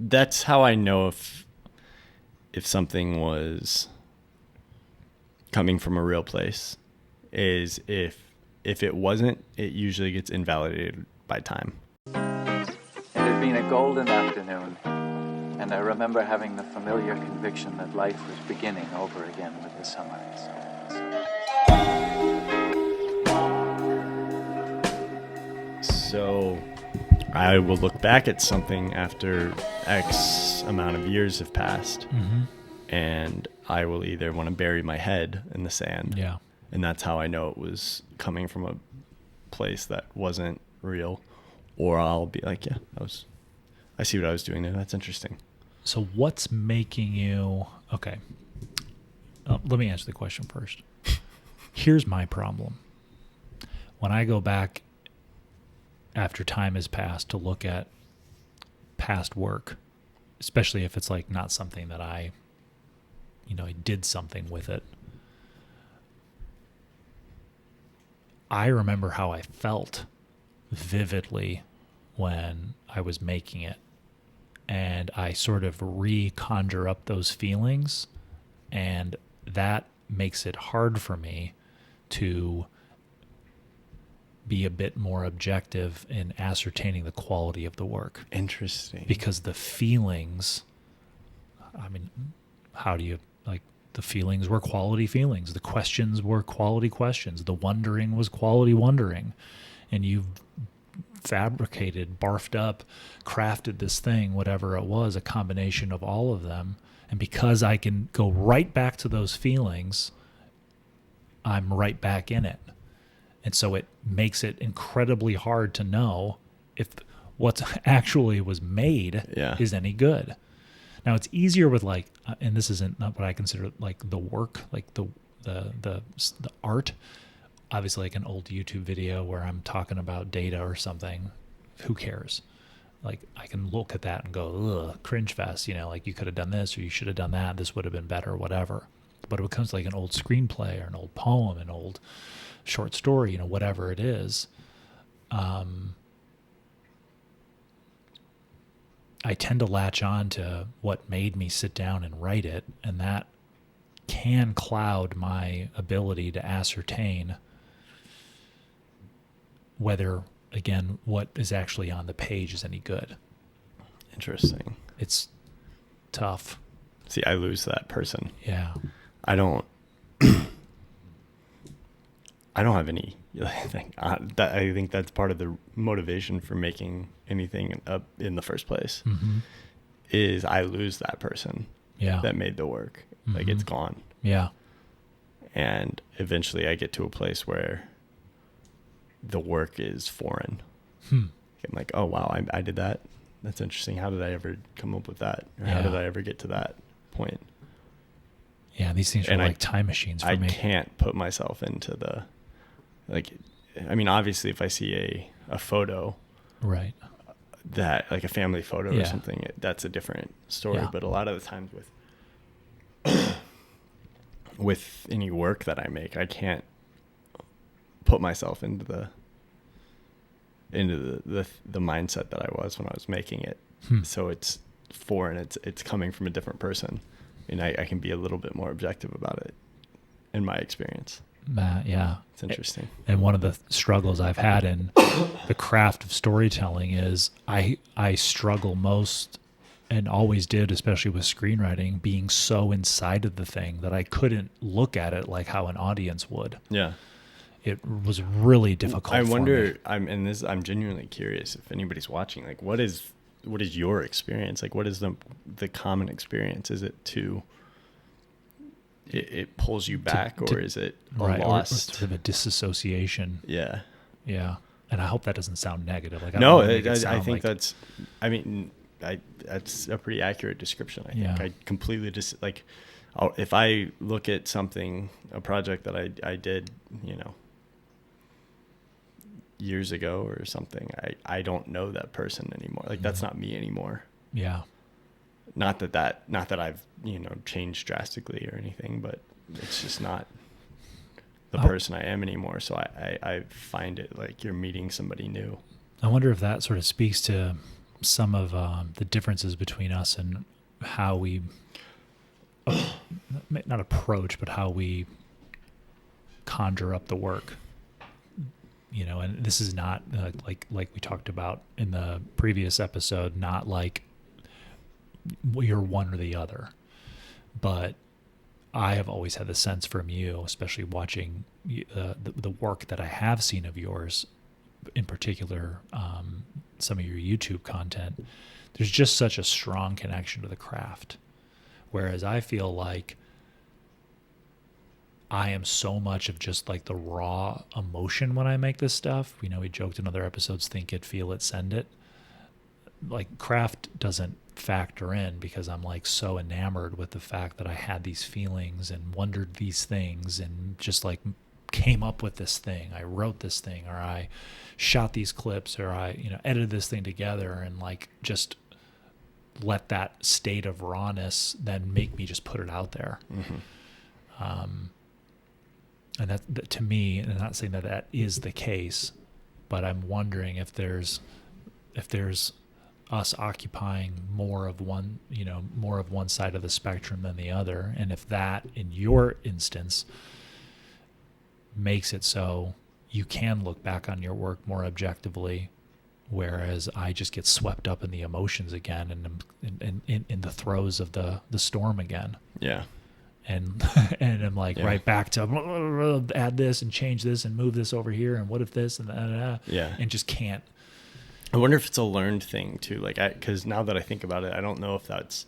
that's how I know if something was coming from a real place, is if it wasn't, it usually gets invalidated by time. It had been a golden afternoon, and I remember having the familiar conviction that life was beginning over again with the sunrise. So I will look back at something after X amount of years have passed, and I will either want to bury my head in the sand. Yeah. And that's how I know it was coming from a place that wasn't real. Or I'll be like, yeah, I see what I was doing there. That's interesting. So what's making you... Okay. Let me answer the question first. Here's my problem. When I go back after time has passed to look at past work, especially if it's like not something that I did something with it, I remember how I felt vividly when I was making it. And I sort of reconjure up those feelings, and that makes it hard for me to be a bit more objective in ascertaining the quality of the work. Interesting. Because the feelings, I mean, how do you, like, the feelings were quality feelings. The questions were quality questions. The wondering was quality wondering. And you've fabricated, barfed up, crafted this thing, whatever it was, a combination of all of them. And because I can go right back to those feelings, I'm right back in it. And so it makes it incredibly hard to know if what actually was made is any good. Now it's easier with like, and this isn't not what I consider like the work, like the art. Obviously, like an old YouTube video where I'm talking about data or something, who cares? Like I can look at that and go, ugh, cringe fest. Like you could have done this or you should have done that. This would have been better, whatever. But when it comes to like an old screenplay or an old poem, an old short story, whatever it is, I tend to latch on to what made me sit down and write it, and that can cloud my ability to ascertain whether, again, what is actually on the page is any good. Interesting. It's tough. See, I lose that person. Yeah. I don't have any. I think that's part of the motivation for making anything up in the first place. Is I lose that person that made the work. Like it's gone. Yeah. And eventually I get to a place where the work is foreign. I'm like, oh wow, I did that. That's interesting. How did I ever come up with that? Or how did I ever get to that point? Yeah, these things are like time machines for me. I can't put myself into the, like, I mean, obviously if I see a photo, right, that like a family photo or something, that's a different story. But a lot of the times with any work that I make, I can't put myself into the mindset that I was when I was making it. So it's foreign. It's coming from a different person, and I can be a little bit more objective about it in my experience. Yeah. It's interesting. And one of the struggles I've had in the craft of storytelling is I struggle most, and always did, especially with screenwriting, being so inside of the thing that I couldn't look at it like how an audience would. Yeah. It was really difficult. I wonder, I'm genuinely curious if anybody's watching, like what is your experience? Like what is the common experience? Is it it pulls you back, or is it a lost? Or sort of a disassociation. Yeah. Yeah. And I hope that doesn't sound negative. Like I think that's a pretty accurate description. I think I completely if I look at something, a project that I did, years ago or something, I don't know that person anymore. Like that's not me anymore. Yeah. Not that I've, changed drastically or anything, but it's just not the person I am anymore. So I find it like you're meeting somebody new. I wonder if that sort of speaks to some of the differences between us and how we not approach, but how we conjure up the work. And this is not like we talked about in the previous episode, not like you're one or the other, but I have always had the sense from you, especially watching the work that I have seen of yours, in particular, some of your YouTube content, there's just such a strong connection to the craft. Whereas I feel like I am so much of just like the raw emotion when I make this stuff. We joked in other episodes, think it, feel it, send it. Like craft doesn't factor in because I'm like so enamored with the fact that I had these feelings and wondered these things and just like came up with this thing. I wrote this thing, or I shot these clips, or I, edited this thing together, and like just let that state of rawness then make me just put it out there. Mm-hmm. And that to me, and I'm not saying that is the case, but I'm wondering if there's us occupying more of one side of the spectrum than the other, and if that, in your instance, makes it so you can look back on your work more objectively, whereas I just get swept up in the emotions again and in the throes of the storm again. Yeah. And I'm like right back to add this and change this and move this over here and what if this and that, and just can't. I wonder if it's a learned thing too. Like, because now that I think about it, I don't know if that's.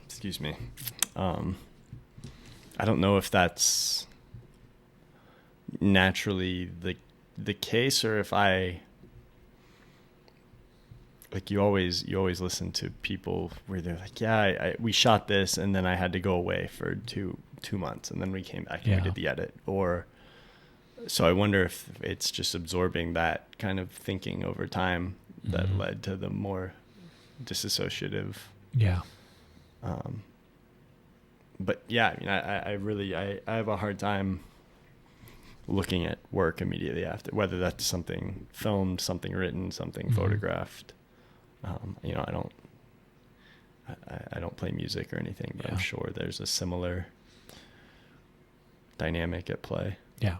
Excuse me. I don't know if that's naturally the case, or if I. Like you always listen to people where they're like, we shot this and then I had to go away for two months and then we came back and we did the edit. Or so I wonder if it's just absorbing that kind of thinking over time that led to the more disassociative. Yeah. But yeah, I mean, I really have a hard time looking at work immediately after, whether that's something filmed, something written, something photographed. I don't play music or anything, but I'm sure there's a similar dynamic at play. Yeah.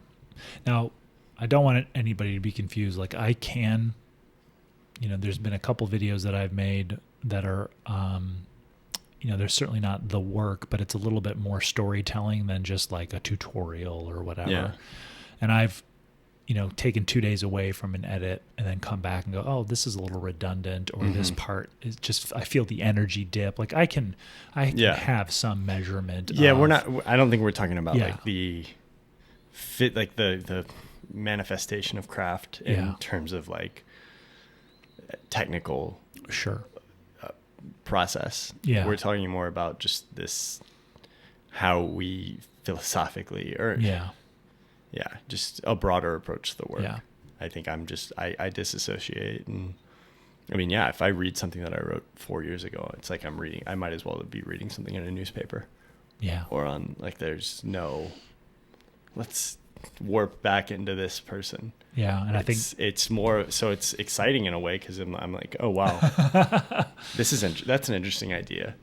Now, I don't want anybody to be confused. Like I can, there's been a couple videos that I've made that are, they're certainly not the work, but it's a little bit more storytelling than just like a tutorial or whatever. Yeah. And I've, taken 2 days away from an edit and then come back and go, oh, this is a little redundant, or this part is just, I feel the energy dip. Like I can have some measurement. Yeah. I don't think we're talking about like the fit, like the manifestation of craft in terms of like technical process. Yeah. We're talking more about just this, how we philosophically just a broader approach to the work. Yeah. I think I disassociate. And I mean, if I read something that I wrote 4 years ago, it's like I might as well be reading something in a newspaper. Yeah. Or on like, there's no, let's warp back into this person. Yeah. And I think it's more, so it's exciting in a way. 'Cause I'm like, oh, wow, that's an interesting idea.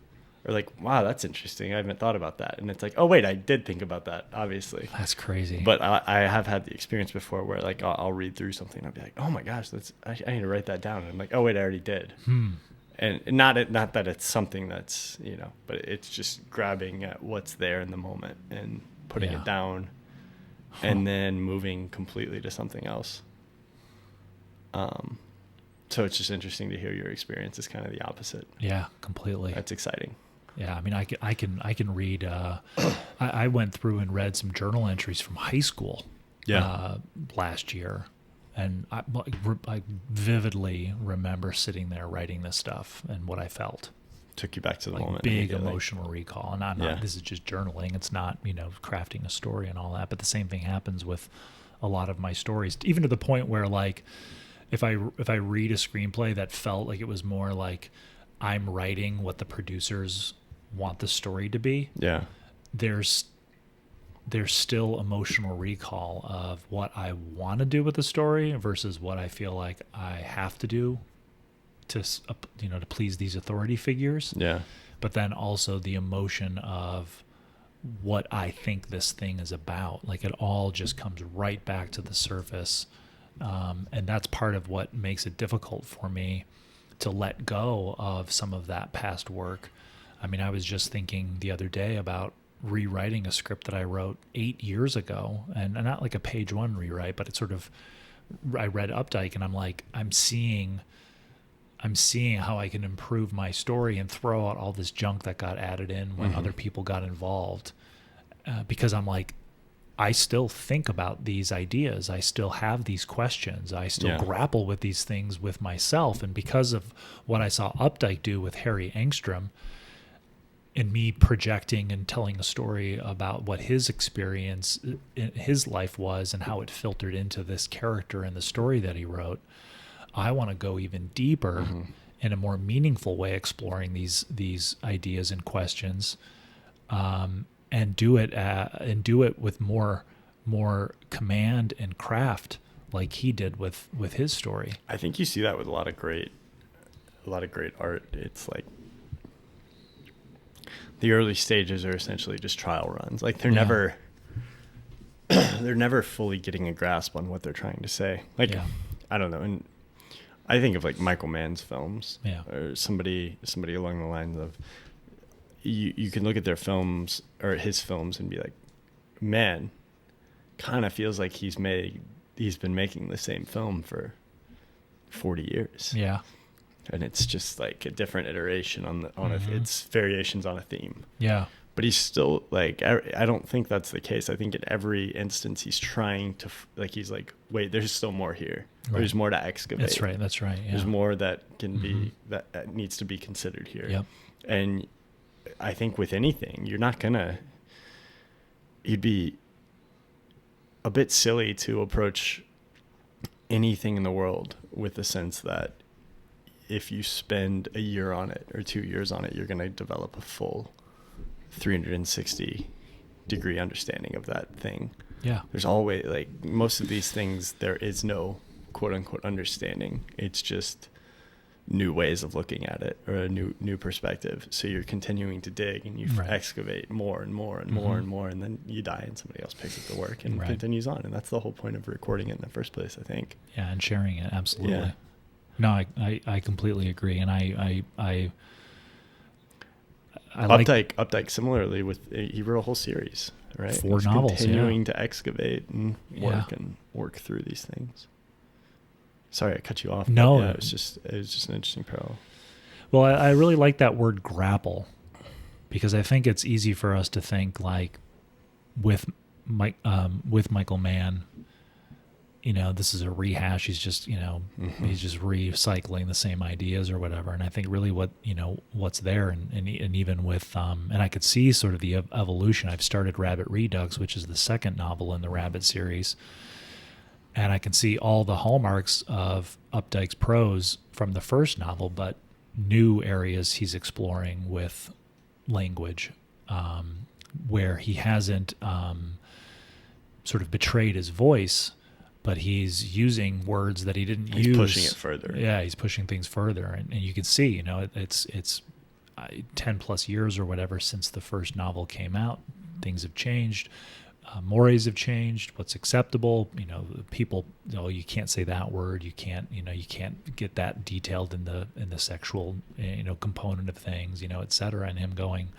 Or like, wow, that's interesting. I haven't thought about that. And it's like, oh, wait, I did think about that, obviously. That's crazy. But I have had the experience before where like I'll read through something and I'll be like, oh my gosh, I need to write that down. And I'm like, oh, wait, I already did. And not that it's something that's, but it's just grabbing at what's there in the moment and putting it down and then moving completely to something else. So it's just interesting to hear your experience is kind of the opposite. Yeah, completely. That's exciting. Yeah, I mean, I can read. I went through and read some journal entries from high school. Last year, and I vividly remember sitting there writing this stuff and what I felt. Took you back to the moment. Big emotional recall, and I'm not. This is just journaling. It's not crafting a story and all that. But the same thing happens with a lot of my stories, even to the point where like, if I read a screenplay that felt like it was more like I'm writing what the producers want the story to be. Yeah. There's there's still emotional recall of what I want to do with the story versus what I feel like I have to do to please these authority figures. Yeah. But then also the emotion of what I think this thing is about. Like, it all just comes right back to the surface. And that's part of what makes it difficult for me to let go of some of that past work. I mean, I was just thinking the other day about rewriting a script that I wrote 8 years ago, and not like a page one rewrite, but it's sort of, I read Updike and I'm like, I'm seeing how I can improve my story and throw out all this junk that got added in when other people got involved. Because I'm like, I still think about these ideas. I still have these questions. I still grapple with these things with myself. And because of what I saw Updike do with Harry Engstrom, and me projecting and telling a story about what his experience in his life was and how it filtered into this character and the story that he wrote, I want to go even deeper in a more meaningful way, exploring these ideas and questions, and do it with more command and craft, like he did with his story. I think you see that with a lot of great art. It's like the early stages are essentially just trial runs. Like they're never fully getting a grasp on what they're trying to say. Like I don't know, and I think of like Michael Mann's films, or somebody along the lines of, you can look at their films or his films and be like, man, kind of feels like he's been making the same film for 40 years. Yeah. And it's just like a different iteration on it's variations on a theme. Yeah. But he's still like, I don't think that's the case. I think in every instance he's trying to he's like, wait, there's still more here. Right. There's more to excavate. That's right. Yeah. There's more that can be, that needs to be considered here. Yep. And I think with anything, you'd be a bit silly to approach anything in the world with the sense that if you spend a year on it or 2 years on it, you're going to develop a full 360 degree understanding of that thing. Yeah. There's always, like, most of these things, there is no quote unquote understanding. It's just new ways of looking at it, or a new perspective. So you're continuing to dig and you excavate more and more and more and more, and then you die and somebody else picks up the work and continues on. And that's the whole point of recording it in the first place, I think. Yeah, and sharing it. Absolutely. Yeah. No, I completely agree. And I Updike similarly, he wrote a whole series, right? 4 novels, continuing to excavate and work through these things. Sorry, I cut you off. No, it was just an interesting parallel. Well, I really like that word grapple, because I think it's easy for us to think like with Michael Mann, this is a rehash. He's just, he's just recycling the same ideas or whatever. And I think really what's there, and even with, and I could see sort of the evolution. I've started Rabbit Redux, which is the second novel in the Rabbit series. And I can see all the hallmarks of Updike's prose from the first novel, but new areas he's exploring with language, where he hasn't sort of betrayed his voice, but he's using words that he didn't use. He's pushing it further. Yeah, he's pushing things further. And you can see, it's 10 plus years or whatever since the first novel came out. Things have changed. Mores have changed. What's acceptable? People. You can't say that word. You can't. You can't get that detailed in the sexual, component of things. Et cetera. And him going,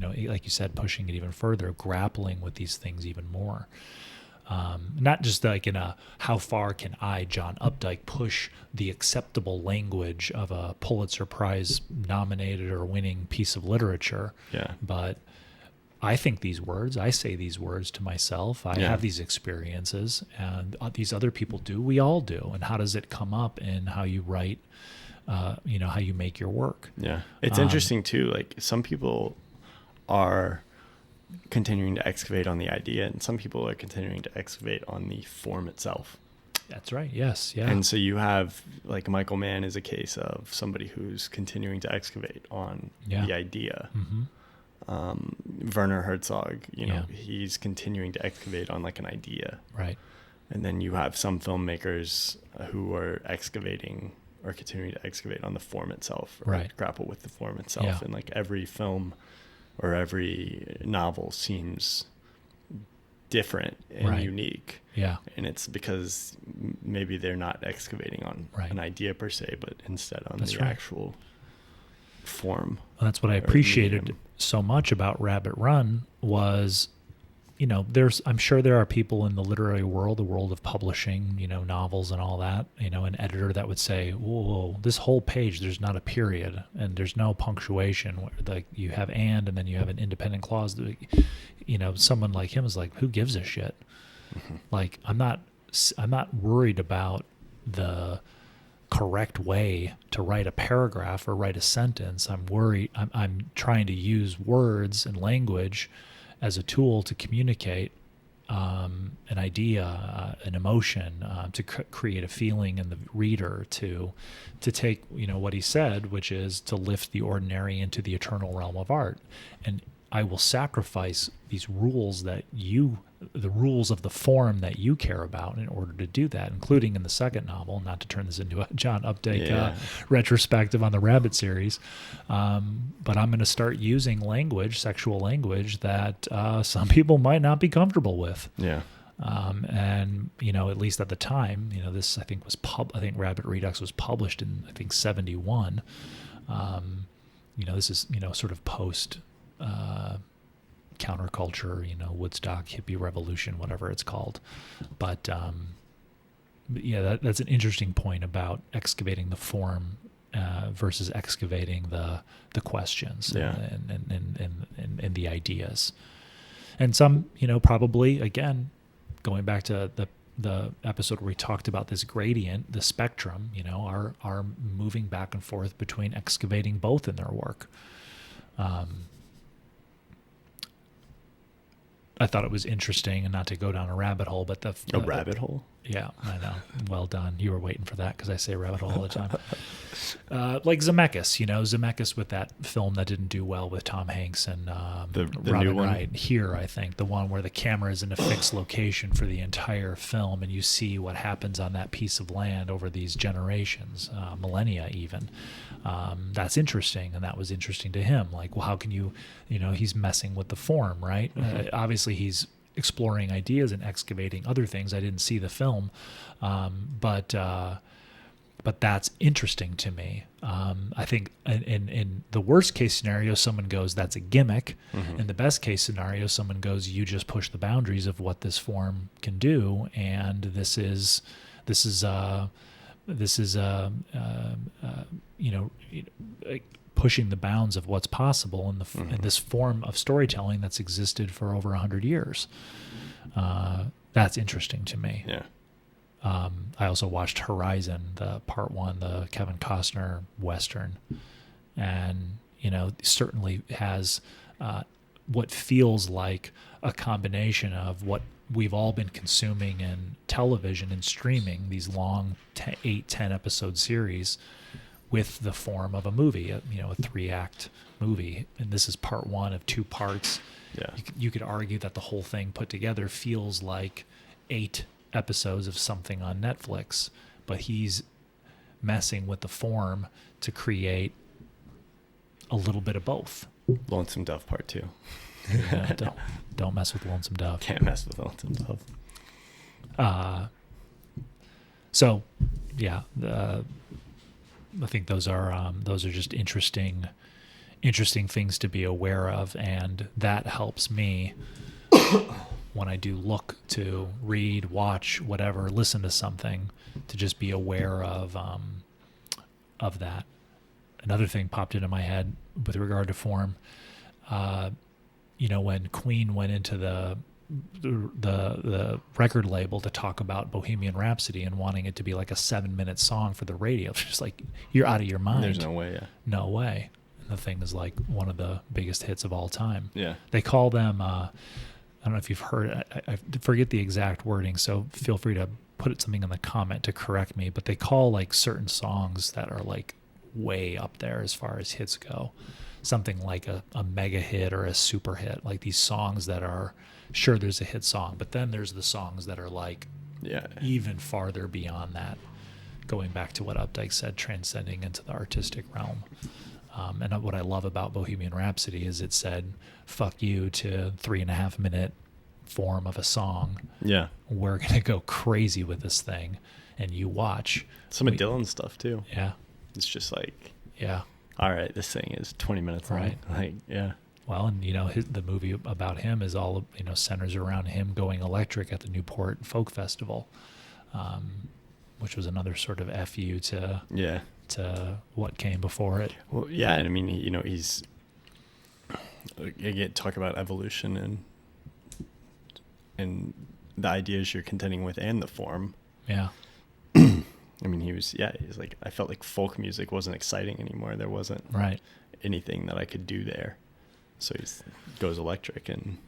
like you said, pushing it even further, grappling with these things even more. Not just like in a how far can I, John Updike, push the acceptable language of a Pulitzer Prize nominated or winning piece of literature. Yeah. But I think these words, I say these words to myself. I have these experiences, and these other people do. We all do. And how does it come up in how you write, how you make your work? Yeah. It's interesting too. Like, some people are continuing to excavate on the idea, and some people are continuing to excavate on the form itself. That's right. Yes. Yeah. And so you have, like, Michael Mann is a case of somebody who's continuing to excavate on the idea. Werner Herzog, you know, he's continuing to excavate on like an idea. Right. And then you have some filmmakers who are excavating or continuing to excavate on the form itself, or right. grapple with the form itself. Yeah. And like every film or every novel seems different and right. unique. Yeah. And it's because maybe they're not excavating on right. an idea per se, but instead on That's the right. actual form. Well, that's what I appreciated so much about Rabbit Run was, you know, I'm sure there are people in the literary world, the world of publishing, you know, novels and all that, you know, an editor that would say, whoa, this whole page, there's not a period and there's no punctuation. Like you have and then you have an independent clause. You know, someone like him is like, who gives a shit? Mm-hmm. Like, I'm not worried about the correct way to write a paragraph or write a sentence. I'm trying to use words and language as a tool to communicate an idea, an emotion, to create a feeling in the reader, to take, you know, what he said, which is to lift the ordinary into the eternal realm of art. And I will sacrifice these rules the rules of the form that you care about in order to do that, including in the second novel, not to turn this into a John Updike retrospective on the Rabbit series. But I'm going to start using sexual language that some people might not be comfortable with. Yeah. And, you know, at least at the time, you know, this, I think I think Rabbit Redux was published in, I think, 1971. You know, this is, you know, sort of post, counterculture, you know, Woodstock, hippie revolution, whatever it's called. But yeah, that's an interesting point about excavating the form versus excavating the questions and the ideas. And some, you know, probably, again, going back to the episode where we talked about this gradient, the spectrum, you know, are moving back and forth between excavating both in their work. I thought it was interesting, and not to go down a rabbit hole, but rabbit hole? Yeah, I know. Well done. You were waiting for that because I say rabbit hole all the time. Like Zemeckis, you know, Zemeckis with that film that didn't do well with Tom Hanks and the Robin new one? Wright. Here, I think, the one where the camera is in a fixed location for the entire film, and you see what happens on that piece of land over these generations, millennia even. That's interesting, and that was interesting to him. Like, well, how can you know, he's messing with the form, right? Mm-hmm. Obviously, he's exploring ideas and excavating other things. I didn't see the film, but that's interesting to me. I think in the worst case scenario, someone goes, that's a gimmick. Mm-hmm. In the best case scenario, someone goes, you just push the boundaries of what this form can do, and this is you know, pushing the bounds of what's possible in this form of storytelling that's existed for over 100 years. That's interesting to me. Yeah. I also watched Horizon, the part 1, the Kevin Costner Western, and, you know, certainly has what feels like a combination of what we've all been consuming in television and streaming, these long 8-10 episode series, with the form of a movie, you know, a 3-act movie. And this is part 1 of 2 parts. Yeah. You could argue that the whole thing put together feels like 8 episodes of something on Netflix, but he's messing with the form to create a little bit of both. Lonesome Dove part 2. Yeah, don't mess with Lonesome Dove. Can't mess with Lonesome Dove. So, yeah, I think those are just interesting things to be aware of, and that helps me when I do look to read, watch, whatever, listen to something, to just be aware of that. Another thing popped into my head with regard to form. You know, when Queen went into the record label to talk about Bohemian Rhapsody and wanting it to be like a 7-minute song for the radio, it's just like, you're out of your mind. There's no way. Yeah. No way. And the thing is like one of the biggest hits of all time. Yeah. They call them, I don't know if you've heard, I forget the exact wording, so feel free to put something in the comment to correct me, but they call like certain songs that are like way up there as far as hits go. something like a mega hit or a super hit, like these songs that are, sure, there's a hit song, but then there's the songs that are like even farther beyond that, going back to what Updike said, transcending into the artistic realm. And what I love about Bohemian Rhapsody is it said, fuck you to 3.5 minute form of a song. Yeah. We're going to go crazy with this thing. And you watch. Some of Dylan's stuff too. Yeah. It's just like, yeah. All right, this thing is 20 minutes long. Right. Like, yeah. Well, and the movie about him is all, centers around him going electric at the Newport Folk Festival, which was another sort of FU to what came before it. Well, yeah, and I mean, he's again, talk about evolution and the ideas you're contending with and the form. Yeah. I mean, he's like, I felt like folk music wasn't exciting anymore. There wasn't anything that I could do there. So he goes electric and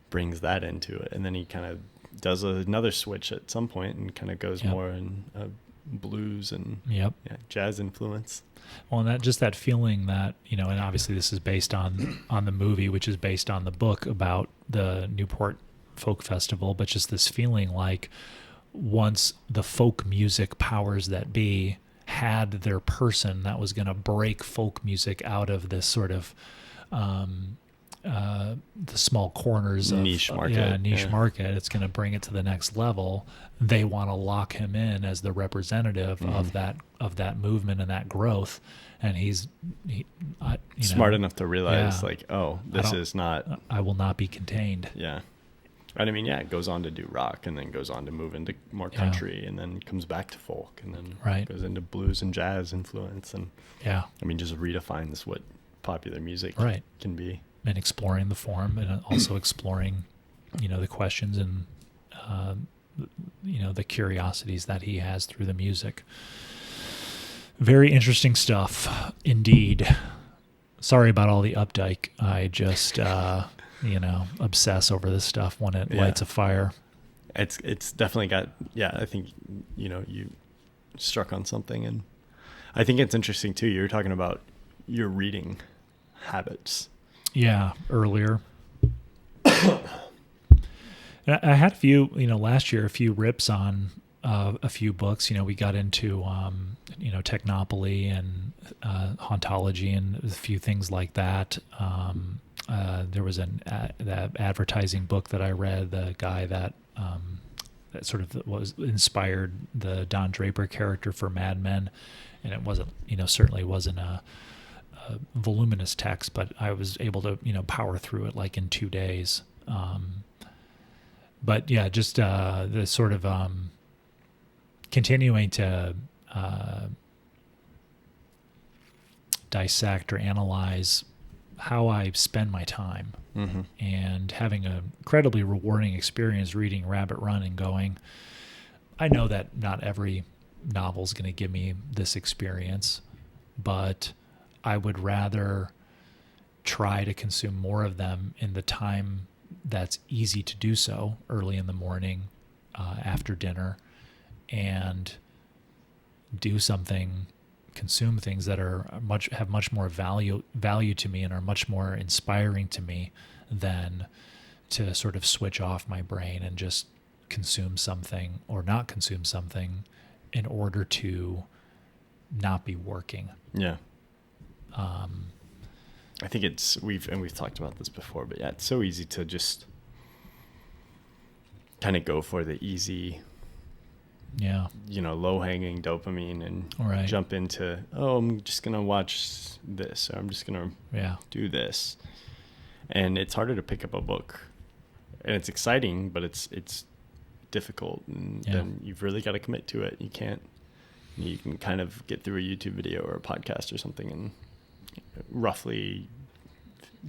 brings that into it. And then he kind of does another switch at some point and kind of goes more in blues and jazz influence. Well, and that feeling that, and obviously this is based on the movie, which is based on the book about the Newport Folk Festival, but just this feeling like once the folk music powers that be had their person that was going to break folk music out of this sort of the small corners of niche market. Market, it's going to bring it to the next level. They want to lock him in as the representative of that movement and that growth. And he's smart enough to realize like, oh, this is not. I will not be contained. Yeah. And I mean, it goes on to do rock and then goes on to move into more country and then comes back to folk and then goes into blues and jazz influence. And I mean, just redefines what popular music can be. And exploring the form and also exploring, the questions and, the curiosities that he has through the music. Very interesting stuff indeed. Sorry about all the Updike. I just... obsess over this stuff when it lights a fire. It's definitely got, I think, you struck on something. And I think it's interesting too. You're talking about your reading habits. Yeah. Earlier. I had a few, last year, a few rips on a few books. We got into, technopoly and hauntology and a few things like that. There was that advertising book that I read, the guy that sort of was inspired the Don Draper character for Mad Men, and it wasn't, certainly wasn't a voluminous text, but I was able to, power through it like in 2 days. But yeah, just the sort of continuing to dissect or analyze how I spend my time, and having an incredibly rewarding experience reading Rabbit Run and going, I know that not every novel is going to give me this experience, but I would rather try to consume more of them in the time that's easy to do so, early in the morning, after dinner, and do something, consume things that are have much more value to me and are much more inspiring to me than to sort of switch off my brain and just consume something or not consume something in order to not be working. Yeah. I think we've talked about this before, but it's so easy to just kind of go for the easy, low-hanging dopamine and jump into, I'm just going to watch this, or I'm just going to do this. And it's harder to pick up a book. And it's exciting, but it's difficult. And then you've really got to commit to it. You can kind of get through a YouTube video or a podcast or something in roughly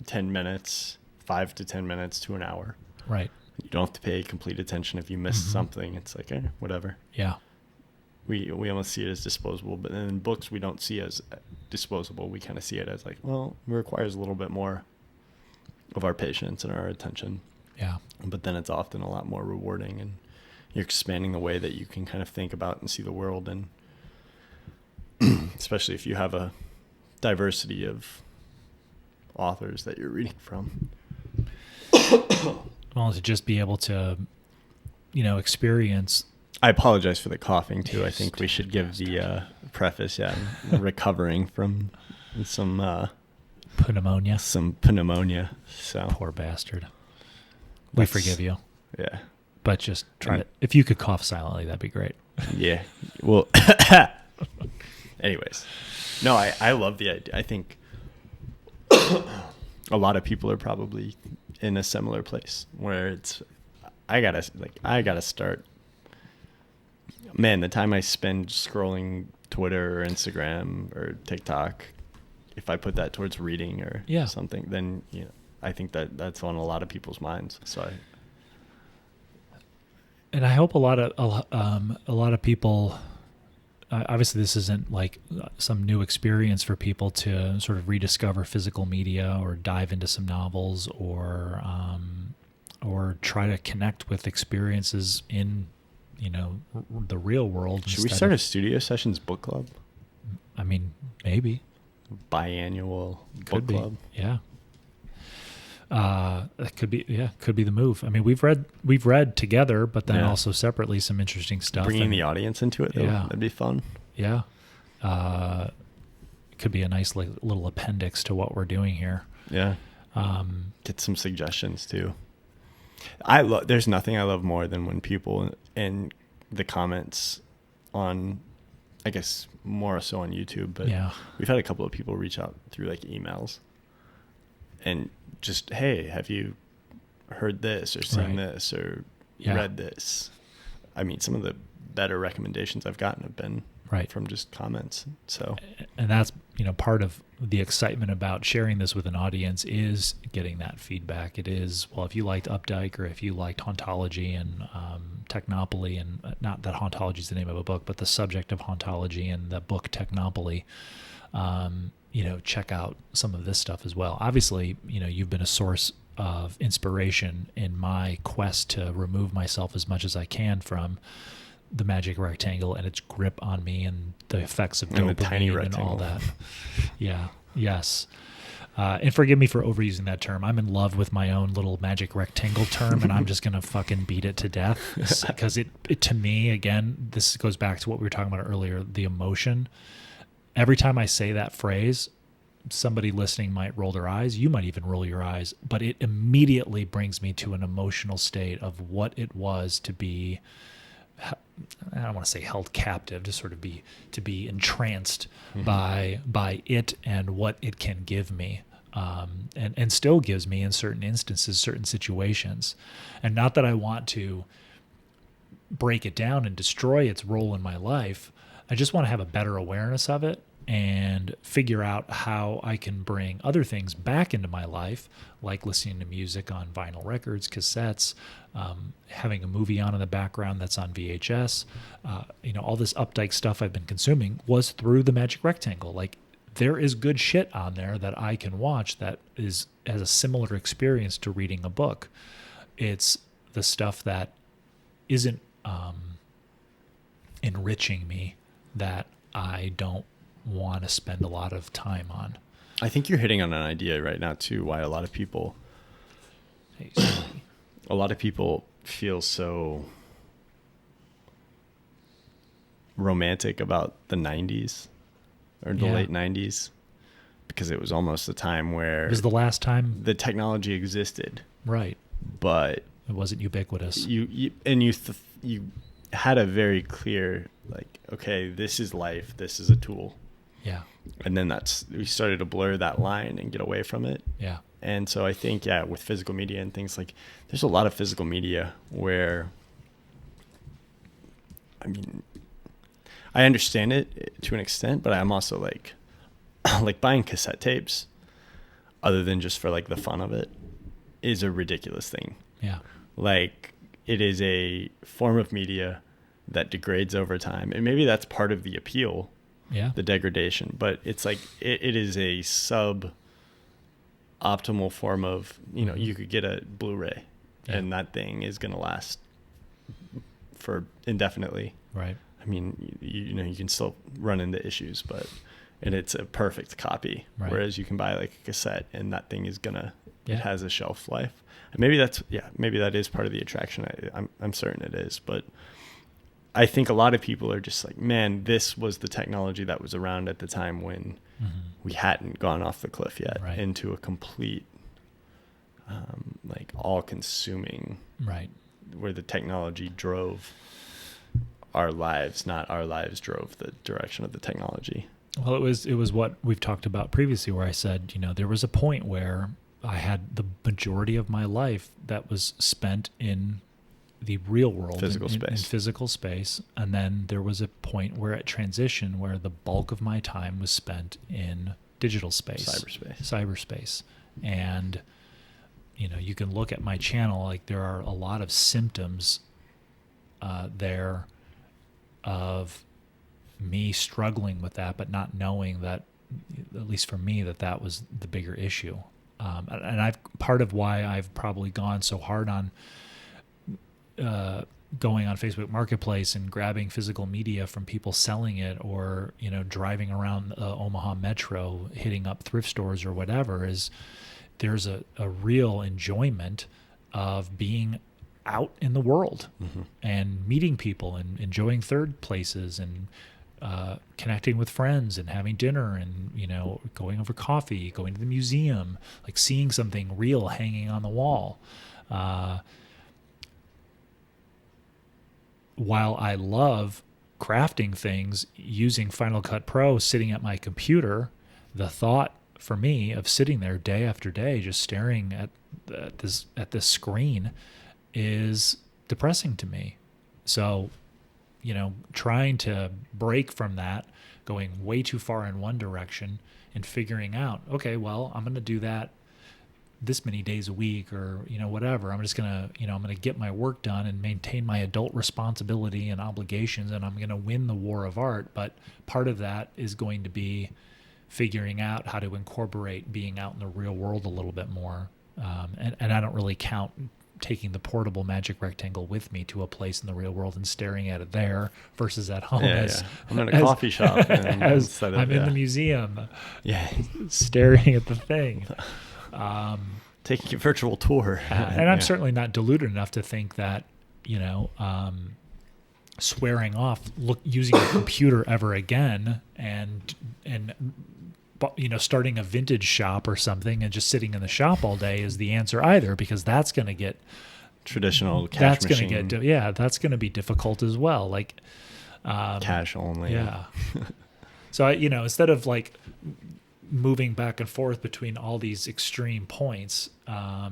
10 minutes, 5 to 10 minutes to an hour. Right. You don't have to pay complete attention if you miss something. It's like, whatever. Yeah. We almost see it as disposable, but then in books we don't see as disposable. We kind of see it as like, well, it requires a little bit more of our patience and our attention. Yeah. But then it's often a lot more rewarding, and you're expanding the way that you can kind of think about and see the world. And especially if you have a diversity of authors that you're reading from. Well, to just be able to, experience. I apologize for the coughing too. I think we should give the preface. Yeah, I'm recovering from some pneumonia. So poor bastard. We forgive you. Yeah, but just try to. If you could cough silently, that'd be great. Yeah. Well. Anyways, no, I love the idea. I think a lot of people are probably in a similar place where it's I gotta start. Man, the time I spend scrolling Twitter or Instagram or TikTok, if I put that towards reading or something, then I think that's on a lot of people's minds. So and I hope a lot of people. Obviously, this isn't like some new experience for people to sort of rediscover physical media or dive into some novels or try to connect with experiences in the real world. Should we start a Studio Sessions book club? I mean, maybe biannual book club. Yeah. That could be the move. I mean, we've read together, but then also separately some interesting stuff. Bringing the audience into it, though, that'd be fun. Yeah. It could be a nice little appendix to what we're doing here. Yeah. Get some suggestions too. There's nothing I love more than when people in the comments on, I guess more so on YouTube, but we've had a couple of people reach out through like emails and just, hey, have you heard this or seen this or read this? I mean, some of the better recommendations I've gotten have been from just comments. So, and that's, part of the excitement about sharing this with an audience is getting that feedback. It is, well, if you liked Updike or if you liked Hauntology and Technopoly, and not that Hauntology is the name of a book, but the subject of Hauntology and the book Technopoly, check out some of this stuff as well. Obviously, you've been a source of inspiration in my quest to remove myself as much as I can from the magic rectangle and its grip on me and the effects of dopamine and the tiny rectangle and all that. Yeah. Yes. And forgive me for overusing that term. I'm in love with my own little magic rectangle term, and I'm just going to fucking beat it to death because it to me, again, this goes back to what we were talking about earlier, the emotion. Every time I say that phrase, somebody listening might roll their eyes. You might even roll your eyes, but it immediately brings me to an emotional state of what it was to be, I don't want to say held captive, to be entranced by it and what it can give me, and still gives me in certain instances, certain situations. And not that I want to break it down and destroy its role in my life. I just want to have a better awareness of it and figure out how I can bring other things back into my life, like listening to music on vinyl records, cassettes, having a movie on in the background that's on VHS. All this Updike stuff I've been consuming was through the Magic Rectangle. Like, there is good shit on there that I can watch that has a similar experience to reading a book. It's the stuff that isn't enriching me that I don't want to spend a lot of time on. I think you're hitting on an idea right now too, why a lot of people feel so romantic about the 90s or the late 90s, because it was almost a time where it was the last time the technology existed, right? But it wasn't ubiquitous. You had a very clear, like, okay, this is life, this is a tool. Yeah. And then we started to blur that line and get away from it. Yeah. And so I think, with physical media and things like, there's a lot of physical media where, I mean, I understand it to an extent, but I'm also like buying cassette tapes, other than just for like the fun of it, is a ridiculous thing. Yeah. Like, it is a form of media that degrades over time. And maybe that's part of the appeal, the degradation. But it's like, it is a sub-optimal form of, you could get a Blu-ray and that thing is going to last for indefinitely. Right. I mean, you can still run into issues, but and it's a perfect copy. Right. Whereas you can buy like a cassette and that thing is it has a shelf life. And maybe that is part of the attraction. I'm certain it is, but I think a lot of people are just like, man, this was the technology that was around at the time when we hadn't gone off the cliff yet into a complete, like all-consuming, where the technology drove our lives, not our lives drove the direction of the technology. Well, it was what we've talked about previously, where I said, there was a point where I had the majority of my life that was spent in the real world, in physical space, and then there was a point where it transitioned where the bulk of my time was spent in digital space, cyberspace. And you can look at my channel, like there are a lot of symptoms there of me struggling with that, but not knowing that, at least for me, that was the bigger issue. And part of why I've probably gone so hard on going on Facebook Marketplace and grabbing physical media from people selling it, or driving around Omaha Metro hitting up thrift stores or whatever, is there's a real enjoyment of being out in the world and meeting people and enjoying third places and connecting with friends and having dinner and going over coffee, going to the museum, like seeing something real hanging on the wall. While I love crafting things using Final Cut Pro, sitting at my computer, the thought for me of sitting there day after day just staring at this screen is depressing to me. So, trying to break from that, going way too far in one direction and figuring out, okay, well, I'm going to do that this many days a week, or whatever. I'm just gonna I'm gonna get my work done and maintain my adult responsibility and obligations, and I'm gonna win the war of art. But part of that is going to be figuring out how to incorporate being out in the real world a little bit more. And I don't really count taking the portable magic rectangle with me to a place in the real world and staring at it there versus at home. I'm in a coffee shop and I'm in the museum, staring at the thing. Taking a virtual tour. And I'm certainly not deluded enough to think that, swearing off using a computer ever again and starting a vintage shop or something and just sitting in the shop all day is the answer either, because that's going to get traditional cash machine. That's going to be difficult as well. Like cash only. Yeah. So instead of like moving back and forth between all these extreme points, how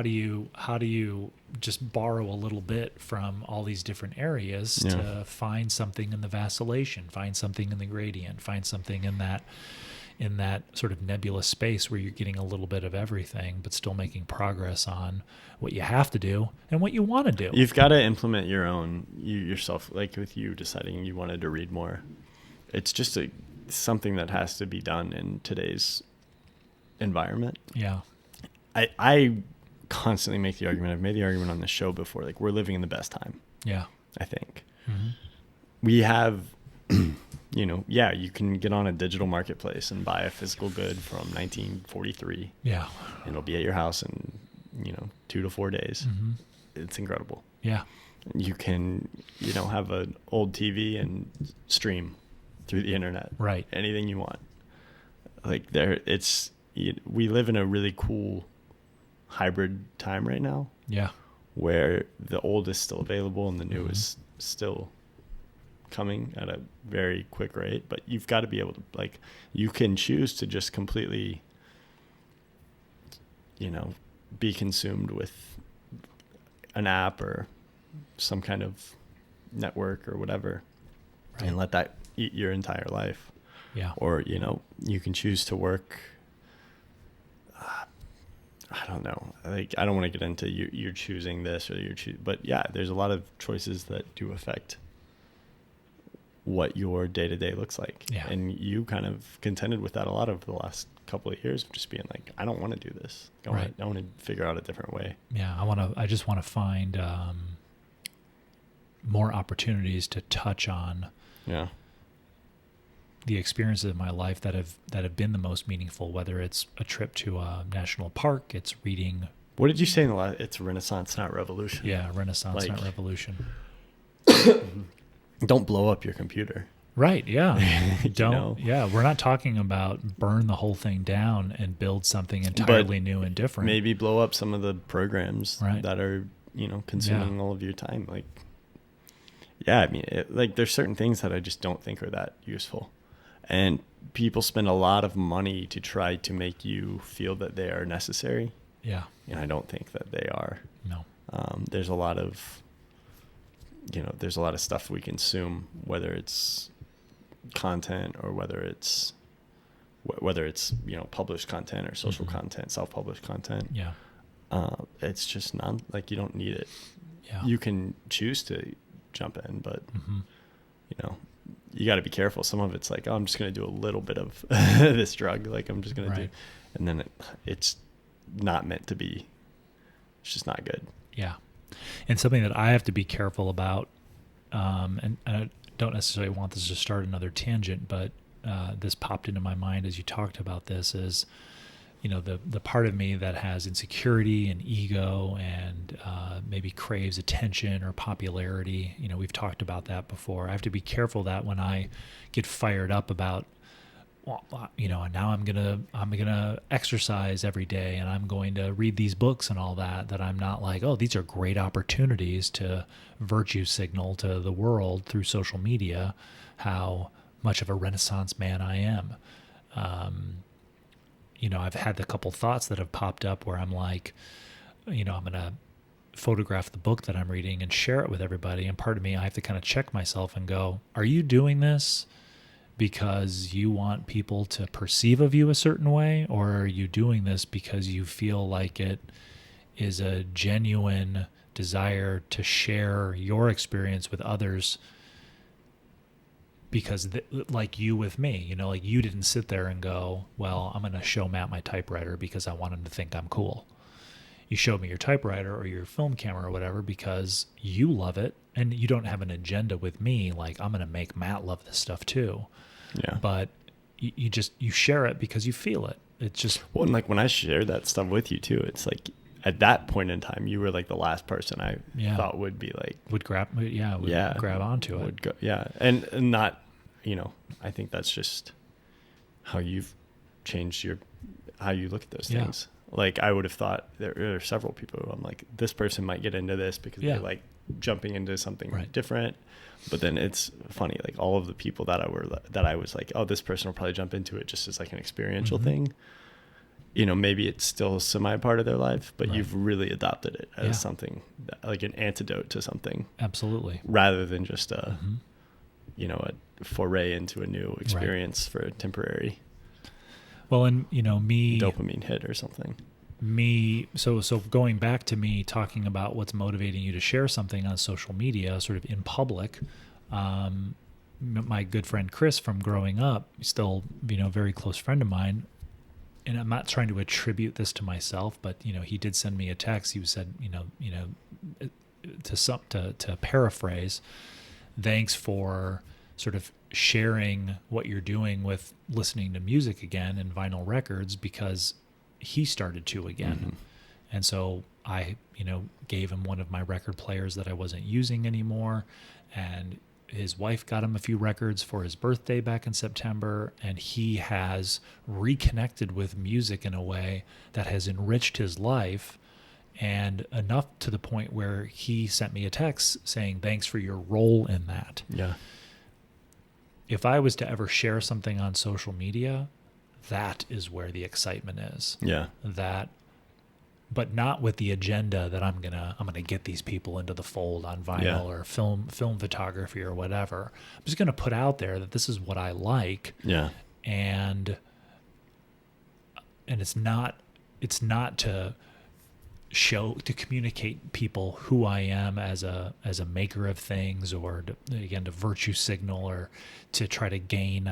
do you just borrow a little bit from all these different areas to find something in the vacillation, find something in the gradient, find something in that sort of nebulous space where you're getting a little bit of everything, but still making progress on what you have to do and what you want to do. You've got to implement yourself, like with you deciding you wanted to read more. It's just something that has to be done in today's environment. Yeah. I constantly make the argument, I've made the argument on the show before, like we're living in the best time. Yeah. I think. We have, you can get on a digital marketplace and buy a physical good from 1943. Yeah. And it'll be at your house in, 2 to 4 days. It's incredible. Yeah. You can, have an old TV and stream through the internet. Right. Anything you want. Like we live in a really cool hybrid time right now. Yeah. Where the old is still available and the new is still coming at a very quick rate, but you've got to be able to, like, you can choose to just completely, be consumed with an app or some kind of network or whatever, and let that eat your entire life. Yeah. Or, you can choose to work. I don't know. Like, I don't want to get into you're choosing this or but yeah, there's a lot of choices that do affect what your day-to-day looks like. Yeah. And you kind of contended with that a lot over the last couple of years, just being like, I don't want to do this. I want to figure out a different way. Yeah. I just want to find more opportunities to touch on the experiences of my life that have been the most meaningful, whether it's a trip to a national park, it's reading. What did you say in the last? It's Renaissance, not revolution. Yeah, Renaissance, not revolution. Don't blow up your computer. Right, yeah. Don't. know? Yeah, we're not talking about burn the whole thing down and build something entirely new and different. Maybe blow up some of the programs that are, consuming all of your time. Like, yeah, I mean, there's certain things that I just don't think are that useful. And people spend a lot of money to try to make you feel that they are necessary. Yeah. And I don't think that they are. No. There's a lot of, there's a lot of stuff we consume, whether it's content or whether it's published content or social content, self-published content. Yeah. It's just you don't need it. Yeah. You can choose to jump in, but you got to be careful. Some of it's like, oh, I'm just going to do a little bit of this drug. Like I'm just going to do, and then it's not meant to be. It's just not good. Yeah. And something that I have to be careful about, and I don't necessarily want this to start another tangent, but this popped into my mind as you talked about this is, the part of me that has insecurity and ego and maybe craves attention or popularity. We've talked about that before. I have to be careful that when I get fired up about, now I'm gonna exercise every day and I'm going to read these books and all that I'm not like, oh, these are great opportunities to virtue signal to the world through social media how much of a Renaissance man I am. I've had a couple thoughts that have popped up where I'm like, I'm gonna photograph the book that I'm reading and share it with everybody, and part of me, I have to kind of check myself and go, are you doing this because you want people to perceive of you a certain way, or are you doing this because you feel like it is a genuine desire to share your experience with others? Because like you with me, like you didn't sit there and go, well, I'm going to show Matt my typewriter because I want him to think I'm cool. You showed me your typewriter or your film camera or whatever because you love it, and you don't have an agenda with me like I'm going to make Matt love this stuff too. Yeah. But you share it because you feel it. It's just, well, and like when I shared that stuff with you too, it's like at that point in time, you were like the last person I thought would be like grab onto it. Would go, and not, I think that's just how you've changed how you look at those things. Like I would have thought there are several people who I'm like, this person might get into this because they like jumping into something different. But then it's funny, like all of the people that I was like, oh, this person will probably jump into it just as like an experiential thing. Maybe it's still semi part of their life, but you've really adopted it as something like an antidote to something. Absolutely. Rather than just a foray into a new experience for a temporary. Well, and me dopamine hit or something. So going back to me talking about what's motivating you to share something on social media, sort of in public, my good friend Chris from growing up, still, very close friend of mine, and I'm not trying to attribute this to myself, but, he did send me a text. He said, to paraphrase, thanks for sort of sharing what you're doing with listening to music again and vinyl records, because he started to again. Mm-hmm. And so I, gave him one of my record players that I wasn't using anymore. And his wife got him a few records for his birthday back in September. And he has reconnected with music in a way that has enriched his life, and enough to the point where he sent me a text saying, thanks for your role in that. Yeah. If I was to ever share something on social media, that is where the excitement is. Yeah. But not with the agenda that I'm gonna get these people into the fold on vinyl or film photography or whatever. I'm just gonna put out there that this is what I like. Yeah. And it's not to communicate people who I am as a maker of things, or to virtue signal, or to try to gain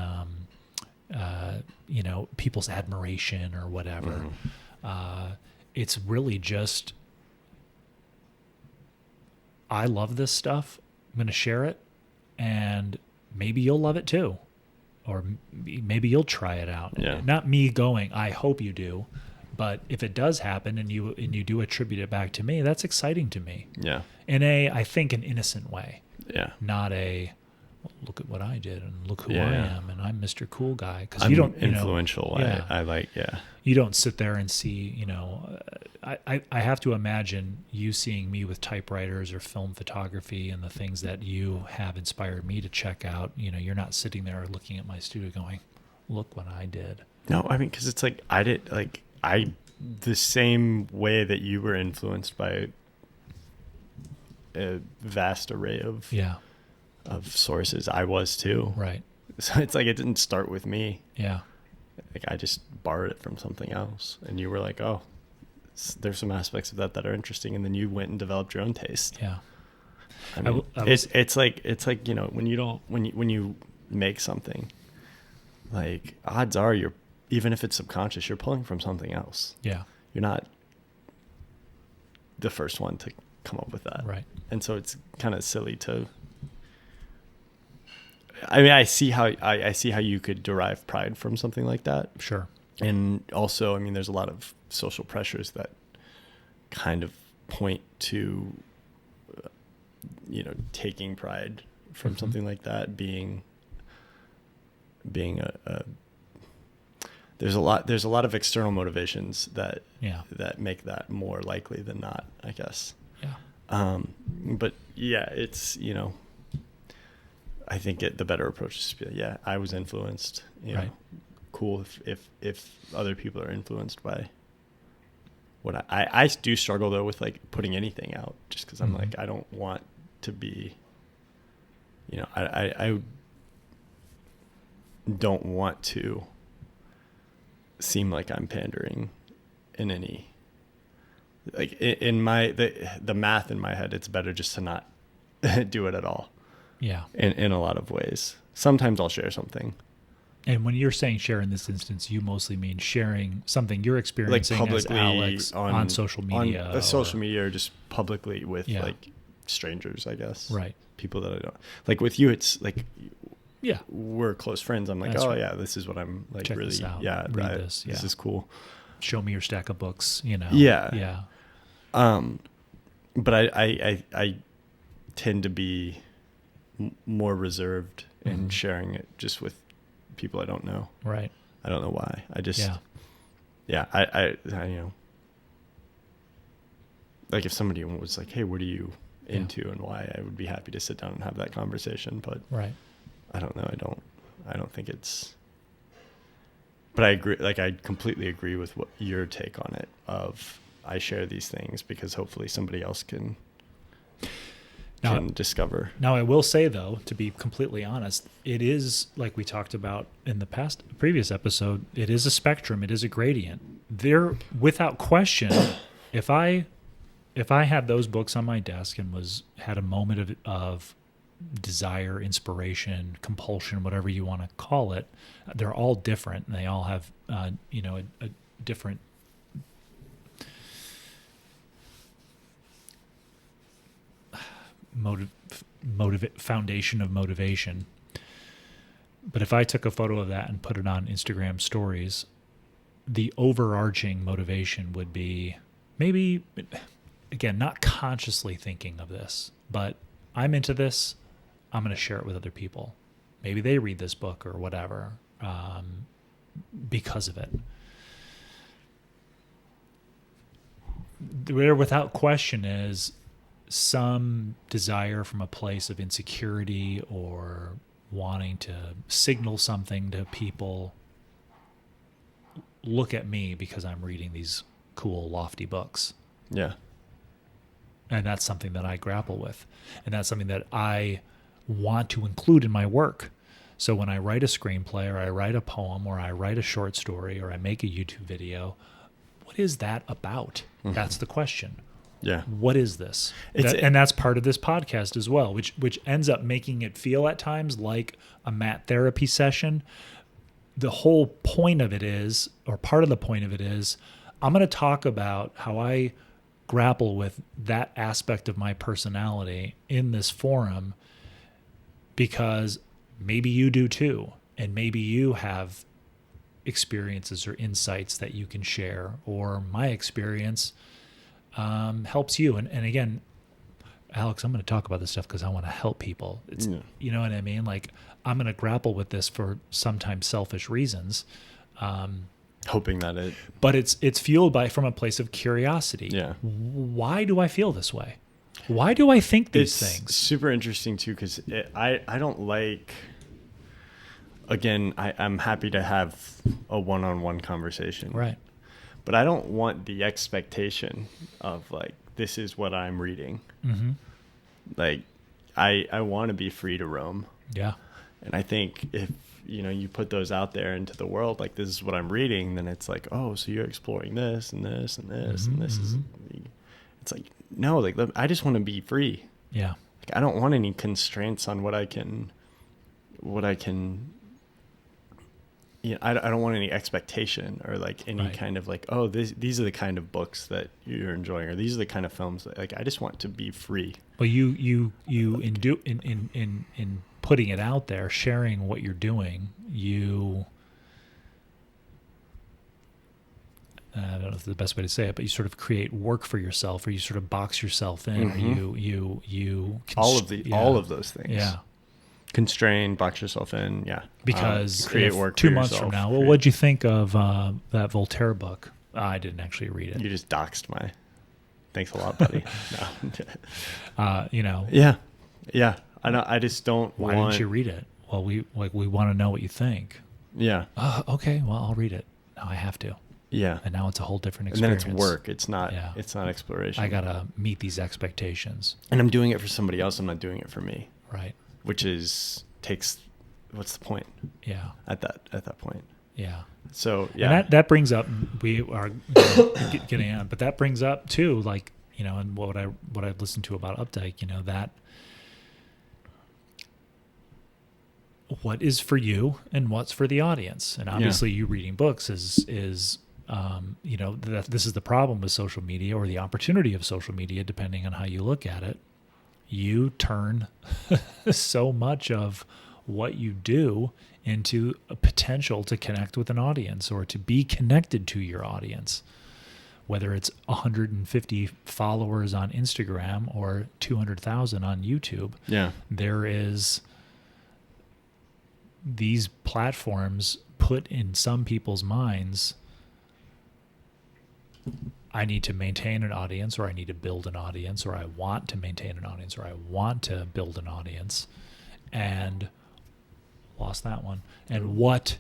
people's admiration or whatever. Mm-hmm. It's really just, I love this stuff. I'm going to share it, and maybe you'll love it too. or maybe you'll try it out. Yeah. Not me going, I hope you do. But if it does happen and you do attribute it back to me, that's exciting to me. Yeah. In I think, an innocent way. Yeah. Not a, well, look at what I did and look who I am and I'm Mr. Cool Guy. Because you don't influential way. I like. You don't sit there and see. I have to imagine you seeing me with typewriters or film photography and the things that you have inspired me to check out. You're not sitting there looking at my studio going, look what I did. No, I mean, because it's like the same way that you were influenced by a vast array of sources, I was too. Right. So it's like it didn't start with me. Yeah. Like I just borrowed it from something else, and you were like, "Oh, there's some aspects of that are interesting," and then you went and developed your own taste. Yeah. I mean, it's like when you make something, like odds are you're, even if it's subconscious, you're pulling from something else. Yeah. You're not the first one to come up with that. Right. And so it's kind of silly to, I mean, I see how you could derive pride from something like that. Sure. And also, I mean, there's a lot of social pressures that kind of point to, taking pride from something like that being a there's a lot of external motivations that make that more likely than not, I guess. Yeah. But yeah, it's, I think the better approach is to be I was influenced, right. Cool if other people are influenced by what I do struggle though with like putting anything out, just because I'm like, I don't want to be, I don't want to seem like I'm pandering in any, like in my the math in my head, it's better just to not do it at all. Yeah. In a lot of ways. Sometimes I'll share something. And when you're saying share in this instance, you mostly mean sharing something you're experiencing like publicly as Alex on social media. On social media, or just publicly with like strangers, I guess. Right. People that I don't, like with you, it's like, yeah, we're close friends. I'm like, That's right. Yeah, this is what I'm like. Check really, this out. yeah, Read this. Yeah. This is cool. Show me your stack of books, Yeah. Yeah. But I tend to be more reserved in sharing it just with people I don't know. Right. I don't know why. I just, I like if somebody was like, hey, what are you into and why, I would be happy to sit down and have that conversation. But right. I don't know. I don't think it's, but I agree. Like I completely agree with what your take on it of, I share these things because hopefully somebody else can discover. Now, I will say, though, to be completely honest, it is, like we talked about in the previous episode, it is a spectrum. It is a gradient. There, without question, if I had those books on my desk and had a moment of desire, inspiration, compulsion, whatever you want to call it, they're all different, and they all have, a different foundation of motivation. But if I took a photo of that and put it on Instagram stories, the overarching motivation would be maybe, again, not consciously thinking of this, but I'm into this, I'm going to share it with other people. Maybe they read this book or whatever because of it. There, without question, is some desire from a place of insecurity or wanting to signal something to people. Look at me because I'm reading these cool, lofty books. Yeah. And that's something that I grapple with. And that's something that I want to include in my work. So when I write a screenplay or I write a poem or I write a short story or I make a YouTube video, what is that about? Mm-hmm. That's the question. Yeah. What is this? And that's part of this podcast as well, which ends up making it feel at times like a mat therapy session. The whole point of it is, or part of the point of it is, I'm going to talk about how I grapple with that aspect of my personality in this forum because maybe you do too. And maybe you have experiences or insights that you can share, or my experience helps you. And again, Alex, I'm going to talk about this stuff because I want to help people. It's, you know what I mean? Like, I'm going to grapple with this for sometimes selfish reasons. Hoping that it... But it's fueled from a place of curiosity. Yeah. Why do I feel this way? Why do I think these things? It's super interesting, too, because I don't like... Again, I'm happy to have a one-on-one conversation. Right. But I don't want the expectation of, like, this is what I'm reading. Mm-hmm. Like, I want to be free to roam. Yeah. And I think if, you put those out there into the world, like, this is what I'm reading, then it's like, oh, so you're exploring this and this and this and this is... It's like, no, like, I just want to be free. Yeah. Like, I don't want any constraints on what I can... I don't want any expectation or like any kind of like, oh, these are the kind of books that you're enjoying, or these are the kind of films that, like, I just want to be free. Well, you in putting it out there, sharing what you're doing, I don't know if it's the best way to say it, but you sort of create work for yourself, or you sort of box yourself in, or you all of those things. Yeah. Constrain, box yourself in, because create work 2 months from now. Well, what'd you think of that Voltaire book? I didn't actually read it. You just doxed my. Thanks a lot, buddy. No. Yeah. I just don't. Why didn't you read it? Well, we want to know what you think. Yeah. Okay. Well, I'll read it. Now I have to. Yeah. And now it's a whole different experience. And then it's work. It's not. Yeah. It's not exploration. I gotta meet these expectations. And I'm doing it for somebody else. I'm not doing it for me. Right. Which takes, what's the point? Yeah. At that point. Yeah. So, yeah. And that brings up, we are getting on, but that brings up too, like, and what I listened to about Updike, that what is for you and what's for the audience. And obviously you reading books is that this is the problem with social media, or the opportunity of social media, depending on how you look at it. You turn so much of what you do into a potential to connect with an audience, or to be connected to your audience, whether it's 150 followers on Instagram or 200,000 on YouTube. Yeah. There is these platforms put in some people's minds, I need to maintain an audience, or I need to build an audience, or I want to maintain an audience, or I want to build an audience, and lost that one. And what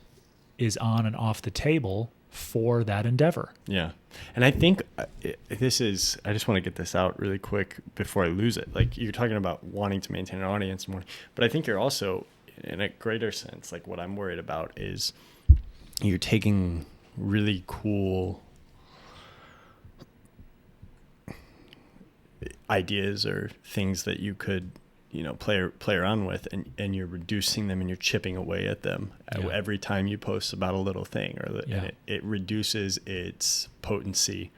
is on and off the table for that endeavor? Yeah. And I think I just want to get this out really quick before I lose it. Like, you're talking about wanting to maintain an audience more, but I think you're also, in a greater sense, like, what I'm worried about is you're taking really cool ideas or things that you could, play around with, and you're reducing them, and you're chipping away at them every time you post about a little thing, and it reduces its potency.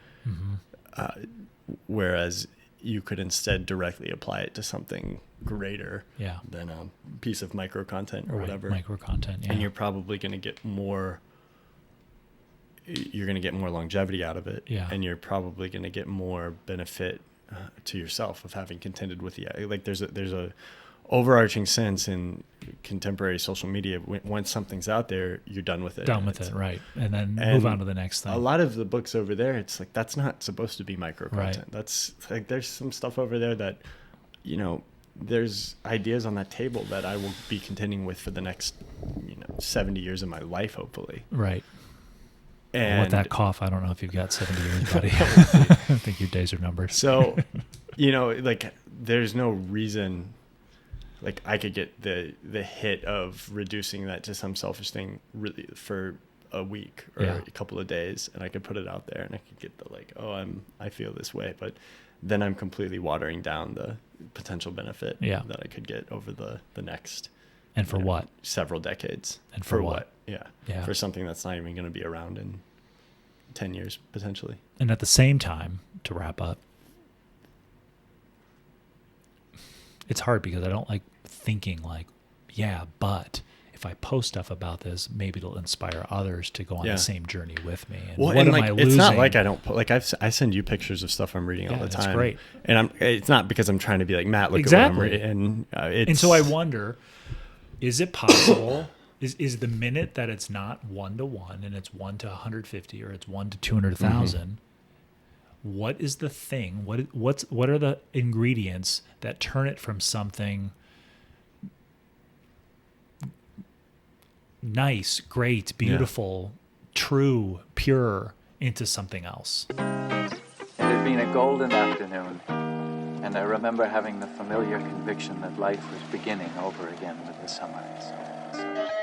Whereas you could instead directly apply it to something greater than a piece of micro content or whatever. Micro content, and you're probably going to get more. You're going to get more longevity out of it, and you're probably going to get more benefit to yourself of having contended with there's a overarching sense in contemporary social media. Once something's out there, you're done with it. Right, and then move on to the next thing. A lot of the books over there, it's like, that's not supposed to be micro content. Right. That's like, there's some stuff over there that, there's ideas on that table that I will be contending with for the next 70 years of my life, hopefully. Right. And with that cough, I don't know if you've got 70 years, buddy. I think your days are numbered. So, like, there's no reason, like, I could get the hit of reducing that to some selfish thing really for a week or a couple of days, and I could put it out there, and I could get the, like, I feel this way, but then I'm completely watering down the potential benefit that I could get over the next. And for what? Several decades. And for what? Yeah. For something that's not even going to be around in 10 years, potentially. And at the same time, to wrap up, it's hard because I don't like thinking like, but if I post stuff about this, maybe it'll inspire others to go on the same journey with me. And well, what am like, I losing? It's not like I don't put, like I send you pictures of stuff I'm reading all the time. That's great. And it's not because I'm trying to be like, Matt, look exactly. at what I'm reading. And so I wonder, is it possible, is the minute that it's not 1-to-1 and it's 1 to 150 or it's 1 to 200,000, what is the thing? What are the ingredients that turn it from something nice, great, beautiful, true, pure into something else? It had been a golden afternoon, and I remember having the familiar conviction that life was beginning over again with the sunrise.